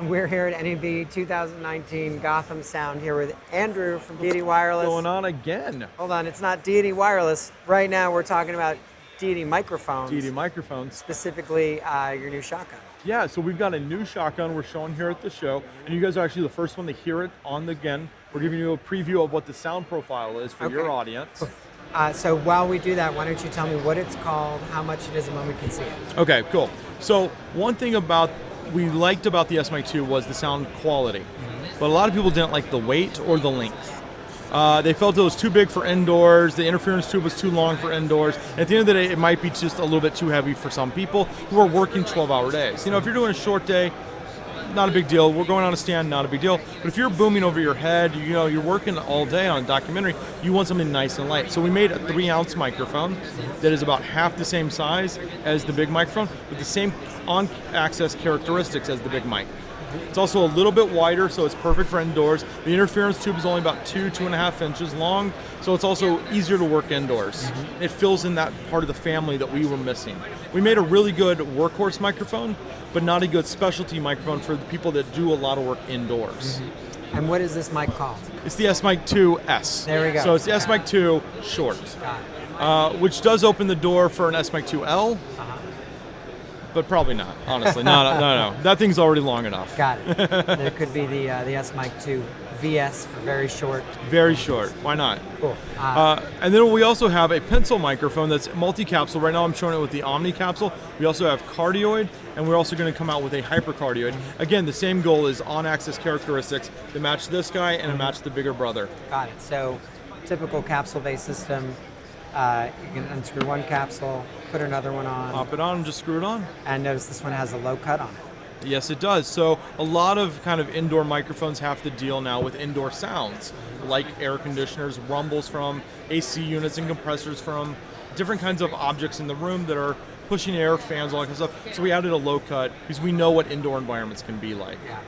We're here at NAB 2019 Gotham Sound here with Andrew from Deity Wireless. What's going on again? Hold on, it's not Deity Wireless. Right now we're talking about Deity microphones. Deity microphones. Specifically your new shotgun. Yeah, so we've got a new shotgun we're showing here at the show, and you guys are actually the first one to hear it on the again. We're giving you a preview of what the sound profile is for your audience. So while we do that, why don't you tell me what it's called, how much it is, and when we can see it? Okay, cool. So one thing we liked about the S-Mic 2 was the sound quality, but a lot of people didn't like the weight or the length. They felt it was too big for indoors, the interference tube was too long for indoors. At the end of the day, it might be just a little bit too heavy for some people who are working 12-hour days. You know, if you're doing a short day, not a big deal. We're going on a stand, not a big deal. But if you're booming over your head, you know, you're working all day on a documentary, you want something nice and light. So we made a 3-ounce microphone that is about half the same size as the big microphone with the same on-access characteristics as the big mic. It's also a little bit wider, so it's perfect for indoors. The interference tube is only about 2.5 inches long, so it's also easier to work indoors. It fills in that part of the family that we were missing. We made a really good workhorse microphone, but not a good specialty microphone for the people that do a lot of work indoors. And what is this mic called? It's the S-Mic 2S. There we go. So it's the S-Mic 2 short, Got it. which does open the door for an S-Mic 2L. But probably not, honestly. No. That thing's already long enough. Got it. There could be the S-Mic 2 VS for very short. Very short. Why not? Cool. And then we also have a pencil microphone that's multi-capsule. Right now I'm showing it with the Omni capsule. We also have Cardioid, and we're also going to come out with a hypercardioid. Again, the same goal is on-axis characteristics to match this guy and to match the bigger brother. Got it. So typical capsule-based system. You can unscrew one capsule, put another one on. Pop it on and just screw it on. And notice this one has a low cut on it. Yes, it does. So a lot of kind of indoor microphones have to deal now with indoor sounds, like air conditioners, rumbles from AC units and compressors from different kinds of objects in the room that are pushing air, fans, all that kind of stuff. So we added a low cut because we know what indoor environments can be like. Yeah,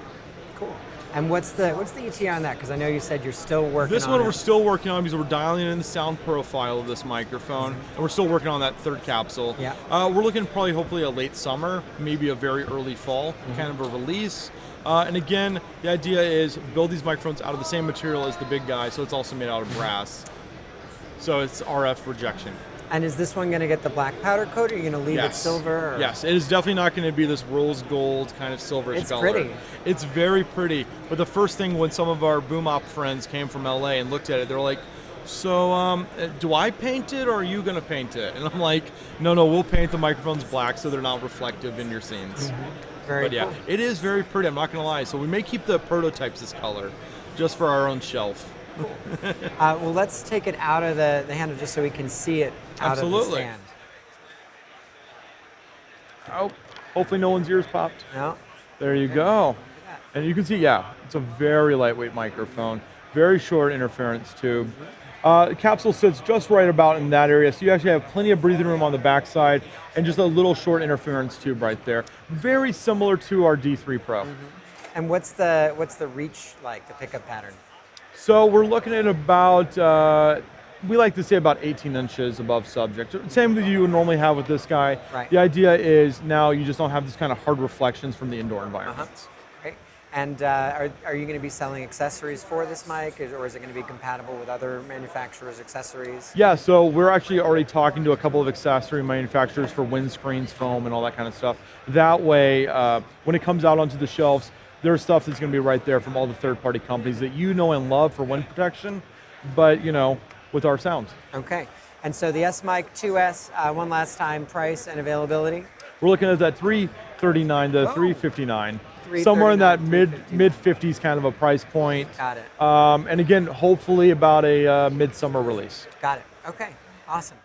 cool. And what's the ETA on that? Because I know you said you're still working on it. This one we're still working on because we're dialing in the sound profile of this microphone, and we're still working on that third capsule. Yeah. We're looking probably hopefully a late summer, maybe a very early fall, kind of a release. And again, the idea is build these microphones out of the same material as the big guy, so it's also made out of brass. So it's RF rejection. And is this one going to get the black powder coat, or are you going to leave it silver? Or? Yes, it is definitely not going to be this rose gold kind of silverish color. It's pretty. It's very pretty. But the first thing when some of our boom op friends came from LA and looked at it, they're like, so do I paint it or are you going to paint it? And I'm like, no, we'll paint the microphones black so they're not reflective in your scenes. Very But yeah, cool. it is very pretty, I'm not going to lie. So we may keep the prototypes this color just for our own shelf. Well, let's take it out of the handle just so we can see it out of the stand. Oh, hopefully no one's ears popped. No. There you go. And you can see, it's a very lightweight microphone, very short interference tube. The capsule sits just right about in that area, so you actually have plenty of breathing room on the backside and just a little short interference tube right there. Very similar to our D3 Pro. And what's the reach like, the pickup pattern? So we're looking at about, we like to say about 18 inches above subject. Same that you would normally have with this guy. Right. The idea is now you just don't have this kind of hard reflections from the indoor environments. Great. And are you going to be selling accessories for this mic, or is it going to be compatible with other manufacturers' accessories? Yeah, so we're actually already talking to a couple of accessory manufacturers for windscreens, foam, and all that kind of stuff. That way, when it comes out onto the shelves, there's stuff that's going to be right there from all the third-party companies that you know and love for wind protection, but with our sounds. Okay. And so the S-Mic 2S, one last time, price and availability? We're looking at that $339 to $359. Somewhere in that mid 50s kind of a price point. Got it. And again, hopefully about a midsummer release. Got it. Okay. Awesome.